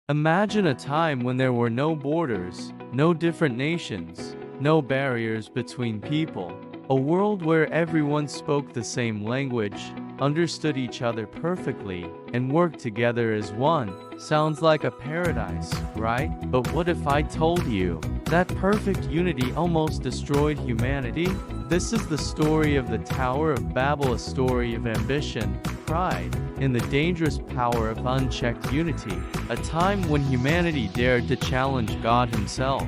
Imagine a time when there were no borders, no different nations, no barriers between people. A world where everyone spoke the same language, understood each other perfectly, and worked together as one. Sounds like a paradise, right? But what if I told you that perfect unity almost destroyed humanity? This is the story of the Tower of Babel, a story of ambition, pride, and the dangerous power of unchecked unity. A time when humanity dared to challenge God himself.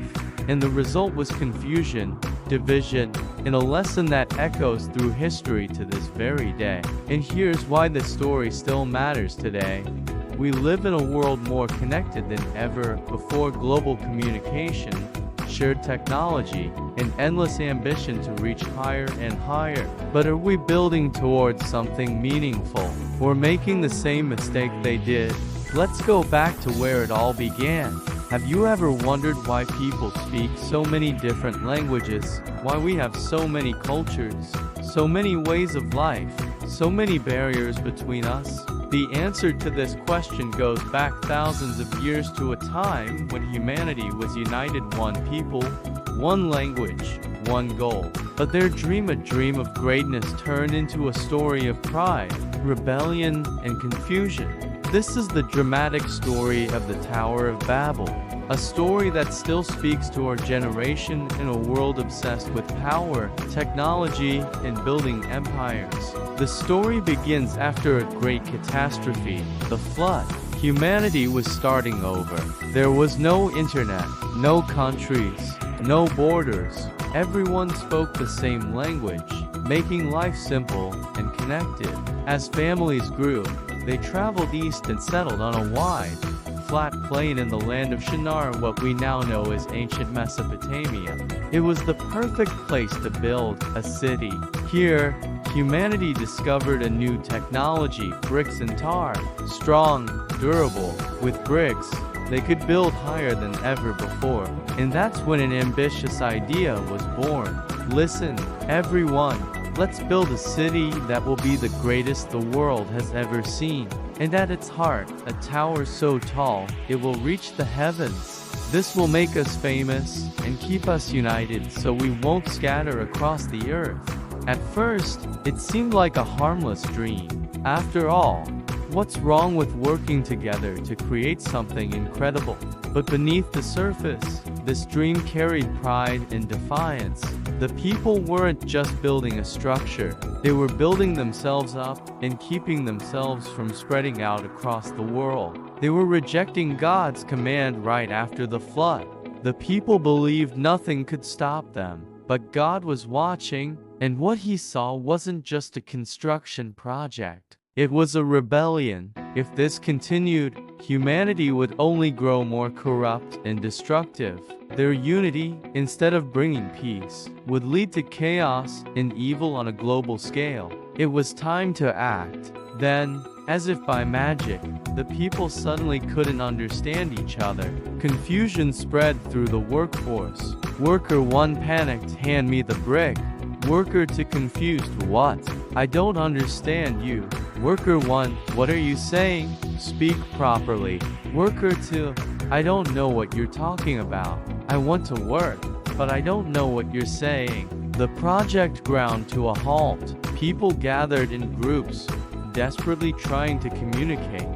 And the result was confusion, division, and a lesson that echoes through history to this very day. And here's why this story still matters today. We live in a world more connected than ever before. Global communication, shared technology, and endless ambition to reach higher and higher. But are we building towards something meaningful? Or making the same mistake they did? Let's go back to where it all began. Have you ever wondered why people speak so many different languages? Why we have so many cultures, so many ways of life, so many barriers between us? The answer to this question goes back thousands of years to a time when humanity was united, one people, one language, one goal. But their dream, a dream of greatness, turned into a story of pride, rebellion, and confusion. This is the dramatic story of the Tower of Babel, a story that still speaks to our generation in a world obsessed with power, technology, and building empires. The story begins after a great catastrophe, the flood. Humanity was starting over. There was no internet, no countries, no borders. Everyone spoke the same language, making life simple and connected. As families grew, they traveled east and settled on a wide, flat plain in the land of Shinar, what we now know as ancient Mesopotamia. It was the perfect place to build a city. Here, humanity discovered a new technology, bricks and tar. Strong, durable, with bricks, they could build higher than ever before. And that's when an ambitious idea was born. Listen, everyone. Let's build a city that will be the greatest the world has ever seen. And at its heart, a tower so tall, it will reach the heavens. This will make us famous and keep us united so we won't scatter across the earth. At first, it seemed like a harmless dream. After all, what's wrong with working together to create something incredible? But beneath the surface, this dream carried pride and defiance. The people weren't just building a structure, they were building themselves up and keeping themselves from spreading out across the world. They were rejecting God's command right after the flood. The people believed nothing could stop them, but God was watching, and what he saw wasn't just a construction project. It was a rebellion. If this continued, humanity would only grow more corrupt and destructive. Their unity, instead of bringing peace, would lead to chaos and evil on a global scale. It was time to act. Then, as if by magic, the people suddenly couldn't understand each other. Confusion spread through the workforce. Worker 1 panicked, "Hand me the brick." Worker 2 confused, "What? I don't understand you." Worker 1, "What are you saying? Speak properly." Worker 2, "I don't know what you're talking about. I want to work, but I don't know what you're saying." The project ground to a halt. People gathered in groups, desperately trying to communicate,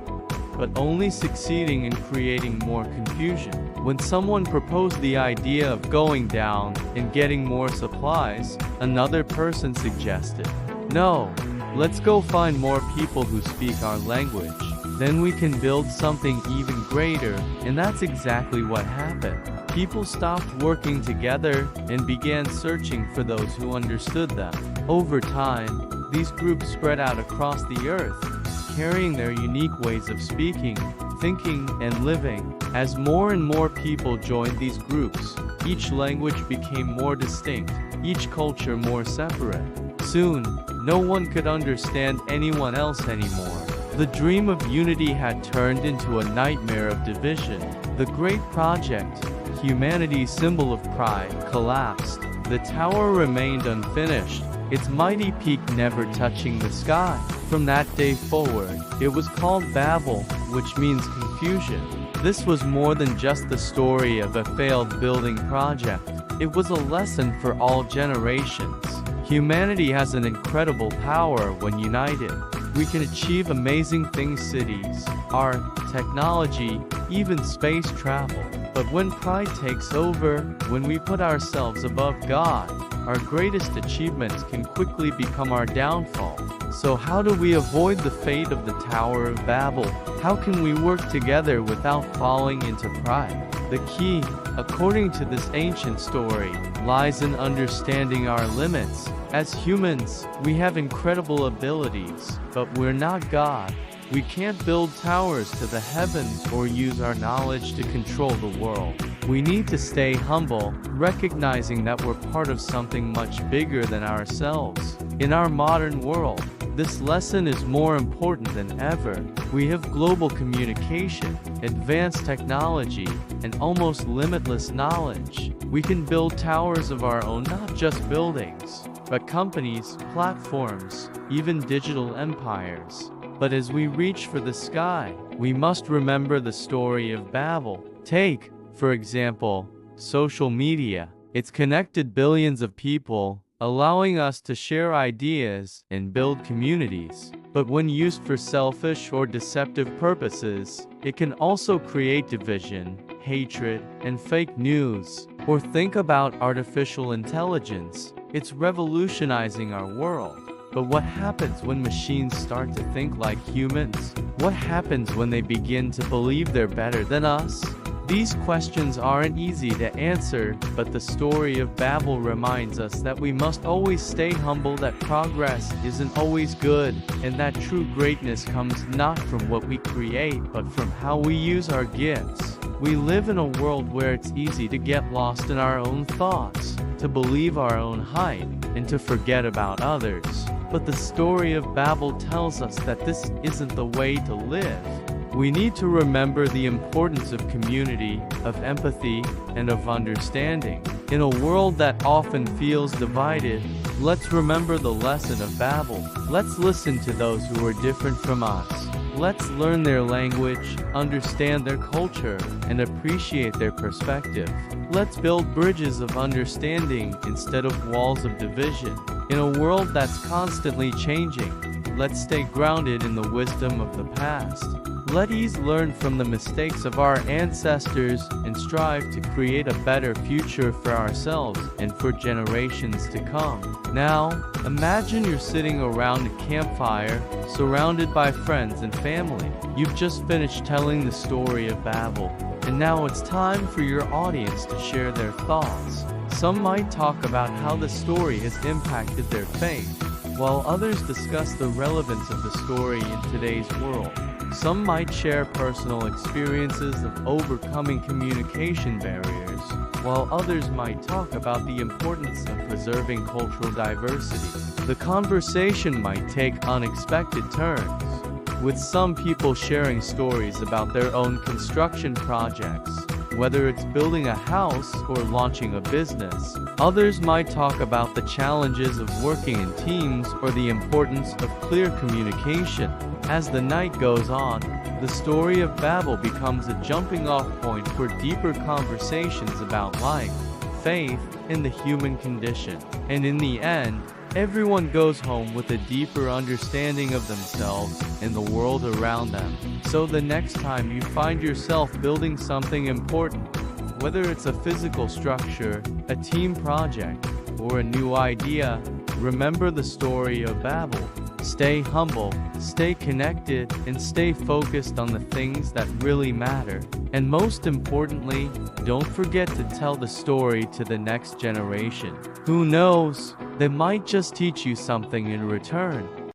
but only succeeding in creating more confusion. When someone proposed the idea of going down and getting more supplies, another person suggested, "No, let's go find more people who speak our language. Then we can build something even greater." And that's exactly what happened. People stopped working together and began searching for those who understood them. Over time, these groups spread out across the earth, carrying their unique ways of speaking, thinking, and living. As more and more people joined these groups, each language became more distinct, each culture more separate. Soon, no one could understand anyone else anymore. The dream of unity had turned into a nightmare of division. The great project, humanity's symbol of pride, collapsed. The tower remained unfinished, its mighty peak never touching the sky. From that day forward, it was called Babel, which means confusion. This was more than just the story of a failed building project. It was a lesson for all generations. Humanity has an incredible power when united. We can achieve amazing things: cities, art, technology, even space travel. But when pride takes over, when we put ourselves above God, our greatest achievements can quickly become our downfall. So how do we avoid the fate of the Tower of Babel? How can we work together without falling into pride? The key, according to this ancient story, lies in understanding our limits. As humans, we have incredible abilities, but we're not God. We can't build towers to the heavens or use our knowledge to control the world. We need to stay humble, recognizing that we're part of something much bigger than ourselves. In our modern world, this lesson is more important than ever. We have global communication, advanced technology, and almost limitless knowledge. We can build towers of our own, not just buildings, but companies, platforms, even digital empires. But as we reach for the sky, we must remember the story of Babel. Take, for example, social media. It's connected billions of people, allowing us to share ideas and build communities. But when used for selfish or deceptive purposes, it can also create division, hatred, and fake news. Or think about artificial intelligence. It's revolutionizing our world. But what happens when machines start to think like humans? What happens when they begin to believe they're better than us? These questions aren't easy to answer, but the story of Babel reminds us that we must always stay humble, that progress isn't always good, and that true greatness comes not from what we create, but from how we use our gifts. We live in a world where it's easy to get lost in our own thoughts, to believe our own hype, and to forget about others. But the story of Babel tells us that this isn't the way to live. We need to remember the importance of community, of empathy, and of understanding. In a world that often feels divided, let's remember the lesson of Babel. Let's listen to those who are different from us. Let's learn their language, understand their culture, and appreciate their perspective. Let's build bridges of understanding instead of walls of division. In a world that's constantly changing, let's stay grounded in the wisdom of the past. Let's learn from the mistakes of our ancestors and strive to create a better future for ourselves and for generations to come. Now, imagine you're sitting around a campfire, surrounded by friends and family. You've just finished telling the story of Babel, and now it's time for your audience to share their thoughts. Some might talk about how the story has impacted their faith, while others discuss the relevance of the story in today's world. Some might share personal experiences of overcoming communication barriers, while others might talk about the importance of preserving cultural diversity. The conversation might take unexpected turns, with some people sharing stories about their own construction projects, whether it's building a house or launching a business. Others might talk about the challenges of working in teams or the importance of clear communication. As the night goes on, the story of Babel becomes a jumping-off point for deeper conversations about life, faith, and the human condition. And in the end, everyone goes home with a deeper understanding of themselves and the world around them. So the next time you find yourself building something important, whether it's a physical structure, a team project, or a new idea, remember the story of Babel. Stay humble, stay connected, and stay focused on the things that really matter. And most importantly, don't forget to tell the story to the next generation. Who knows, they might just teach you something in return.